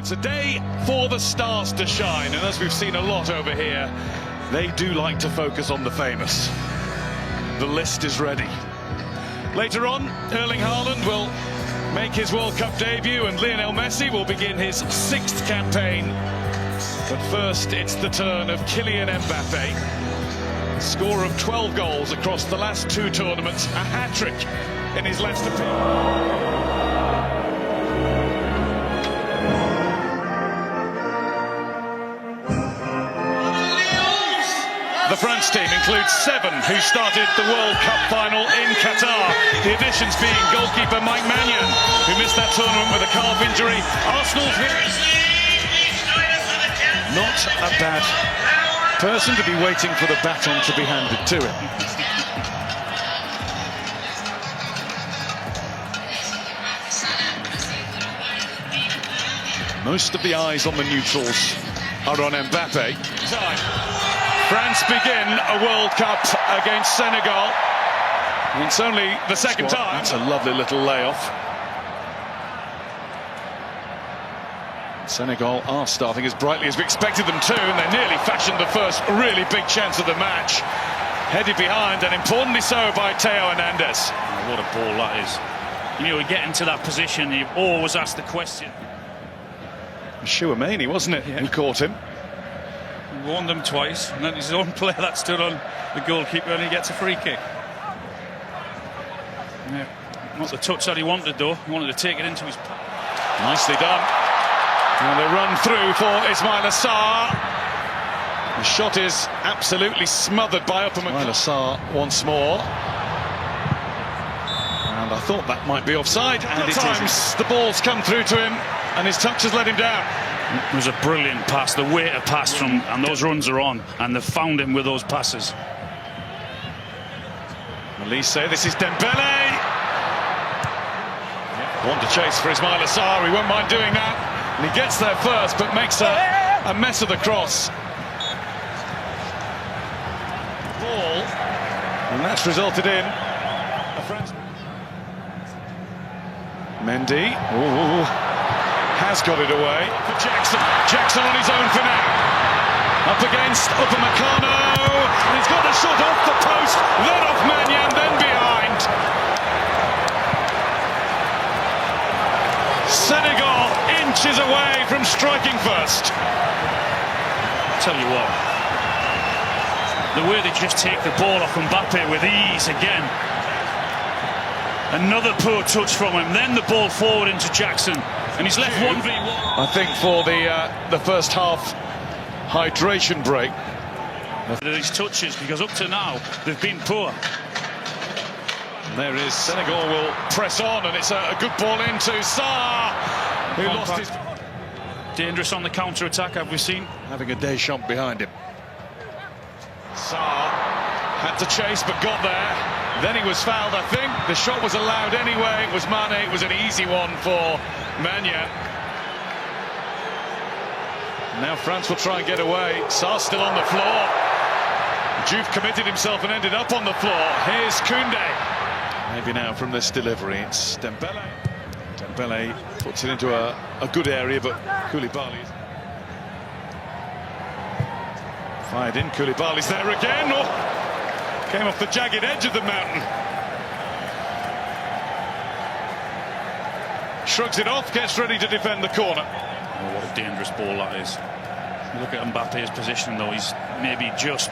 It's a day for the stars to shine, and as we've seen a lot over here, they do like to focus on the famous. The list is ready. Later on, Erling Haaland will make his World Cup debut and Lionel Messi will begin his 6th campaign. But first, it's the turn of Kylian Mbappe. Scorer of 12 goals across the last 2 tournaments, a hat-trick in his last appearance. The France team includes 7 who started the World Cup final in Qatar. The additions being goalkeeper Mike Maignan, who missed that tournament with a calf injury. Arsenal's not a bad person to be waiting for the baton to be handed to him. Most of the eyes on the neutrals are on Mbappe. France begin a World Cup against Senegal. It's only the second time. That's a lovely little layoff. Senegal are starting as brightly as we expected them to, and they nearly fashioned the first really big chance of the match. Headed behind, and importantly so, by Theo Hernandez. Oh, what a ball that is. You know, getting to that position, you always ask the question. Chouameni, wasn't it, who caught him? He warned them twice, and then his own player that stood on the goalkeeper, and he gets a free kick. Yeah, not the touch that he wanted, though. He wanted to take it into his... Nicely done. And a run through for Ismail Assar. The shot is absolutely smothered by Ismail Assar once more. And I thought that might be offside. And at times the ball's come through to him, and his touch has let him down. It was a brilliant pass, the way to pass from, and those runs are on, and they've found him with those passes. Elise, this is Dembele. Want to chase for Ismail Assar, he won't mind doing that. And he gets there first, but makes a mess of the cross. Ball, and that's resulted in a French. Mendy. Ooh. Has got it away for Jackson. Jackson on his own for now. Up against Upamecano. And he's got the shot off the post, then off Maignan, then behind. Senegal inches away from striking first. I'll tell you what, the way they just take the ball off Mbappe with ease again. Another poor touch from him, then the ball forward into Jackson, and he's left 1v1. I think for the first half hydration break. These touches, because up to now they've been poor. And there is Senegal will press on, and it's a good ball into Sarr, who lost his... Dangerous on the counter-attack, have we seen? Having a Deschamps behind him. Sarr had to chase, but got there. Then he was fouled, I think. The shot was allowed anyway. It was Mane. It was an easy one for Maignan. Now France will try and get away. Sarr's still on the floor. Juve committed himself and ended up on the floor. Here's Koundé. Maybe now from this delivery, it's Dembele. Dembele puts it into a good area, but Koulibaly fired in. Koulibaly's there again. Oh. Came off the jagged edge of the mountain. Shrugs it off, gets ready to defend the corner. Oh, what a dangerous ball that is. Look at Mbappe's position, though. He's maybe just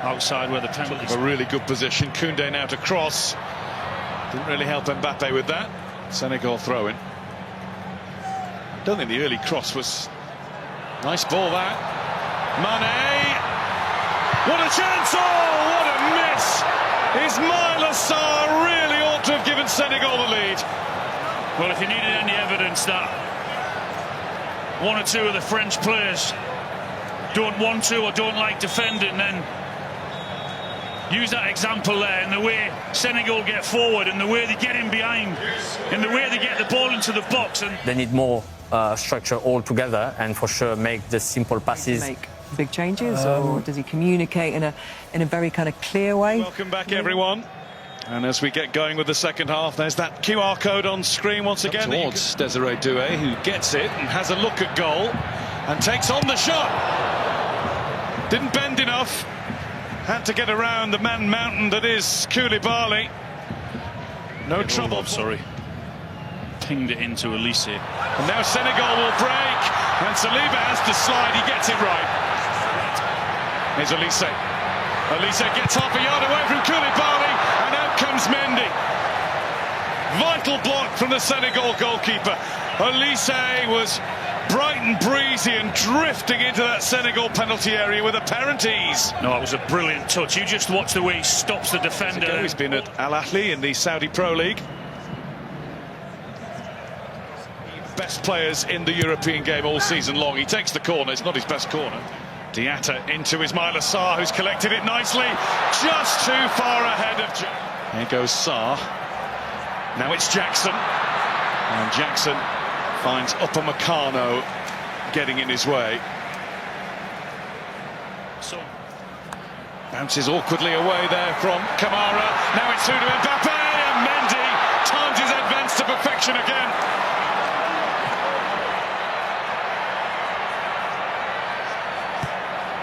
outside where the penalty is. A really good position. Koundé now to cross. Didn't really help Mbappe with that. Senegal throw-in. Don't think the early cross was... Nice ball, that. Mane! What a chance! Oh, what a miss! Ismail Assar really ought to have given Senegal the lead. Well, if you needed any evidence that 1 or 2 of the French players don't want to or don't like defending, then use that example there in the way Senegal get forward and the way they get in behind and the way they get the ball into the box. And they need more structure all together, and for sure make the simple passes. Make big changes, or does he communicate in a very kind of clear way? Welcome back, everyone. And as we get going with the second half, there's that QR code on screen once again. Towards Desiree Doué, who gets it and has a look at goal and takes on the shot. Didn't bend enough. Had to get around the man mountain that is Koulibaly. No trouble. Sorry. Pinged it into Elise. And now Senegal will break. And Saliba has to slide. He gets it right. Here's Elise. Elise gets half a yard away from Koulibaly. And out comes Mendy. Vital block from the Senegal goalkeeper. Elise was bright and breezy and drifting into that Senegal penalty area with apparent ease. No, it was a brilliant touch. You just watch the way he stops the defender. He's been at Al Ahly in the Saudi Pro League. Best players in the European game all season long. He takes the corner. It's not his best corner. Diatta into Ismaila Sarr, who's collected it nicely. Just too far ahead of... Here goes Sarr. Now it's Jackson. And Jackson finds Upamecano getting in his way. So bounces awkwardly away there from Kamara. Now it's through to Mbappe, and Mendy times his advance to perfection again.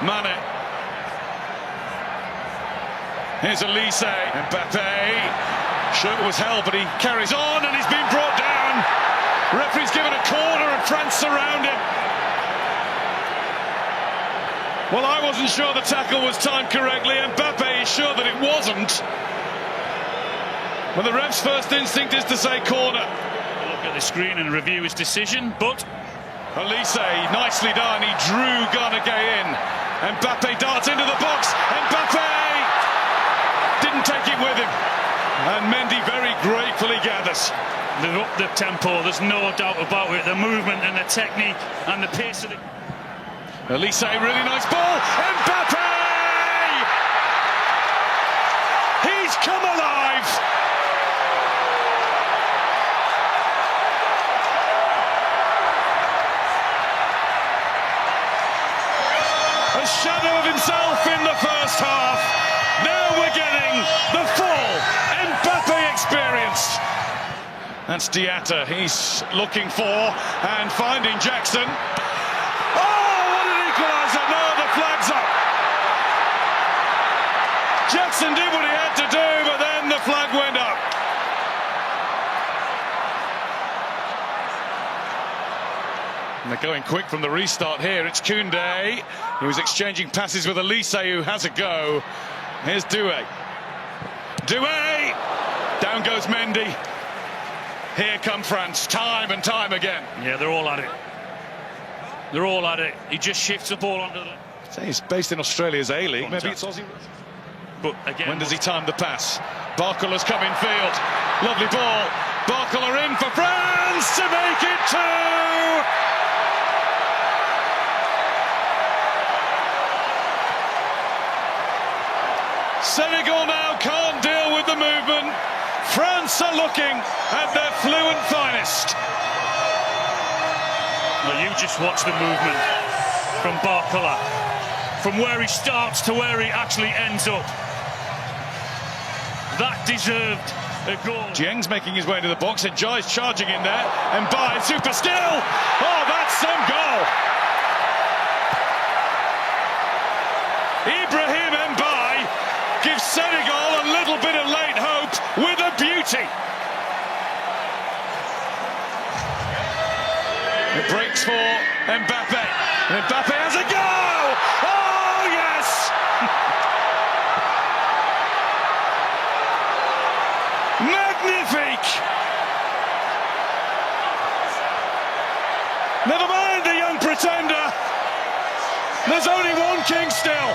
Mane. Here's Elise. Mbappe. Shirt was held, but he carries on, and he's been brought down. Referee's given a corner, and France surround him. Well, I wasn't sure the tackle was timed correctly, and Mbappe is sure that it wasn't. Well, the ref's first instinct is to say corner. Look at the screen and review his decision, but Elise, nicely done. He drew Gana in. Mbappe darts into the box. Mbappe didn't take it with him. And Mendy very gratefully gathers. They've upped the tempo, there's no doubt about it. The movement and the technique and the pace of it. Elise, really nice ball. Mbappe! He's come alive! A shadow of himself in the first half. Now we're getting the full Mbappe experience. That's Diatta. He's looking for and finding Jackson. Oh, what an equaliser! No, the flag's up. Jackson did what he had to do, but then the flag went up. And they're going quick from the restart here. It's Koundé. He was exchanging passes with Elise, who has a go. Here's Doué. Doué! Down goes Mendy. Here come France, time and time again. Yeah, they're all at it. They're all at it. He just shifts the ball onto the... Say he's based in Australia's A-League. Maybe it's Aussie. But again... When does he time the pass? Barcola's come in field. Lovely ball. Barcola in for France to make it 2! Senegal now can't deal with the movement. France are looking at their fluent finest. Well, you just watch the movement from Barcola, from where he starts to where he actually ends up. That deserved a goal. Dieng's making his way to the box, and Jai's charging in there, and by super still. Oh, that's some goal. Ibrahim Mbaye gives Senegal a little bit of late hope with a beauty. It breaks for Mbappe. And Mbappe has a go! Oh, yes! Magnifique! Never mind the young pretender. There's only one king still.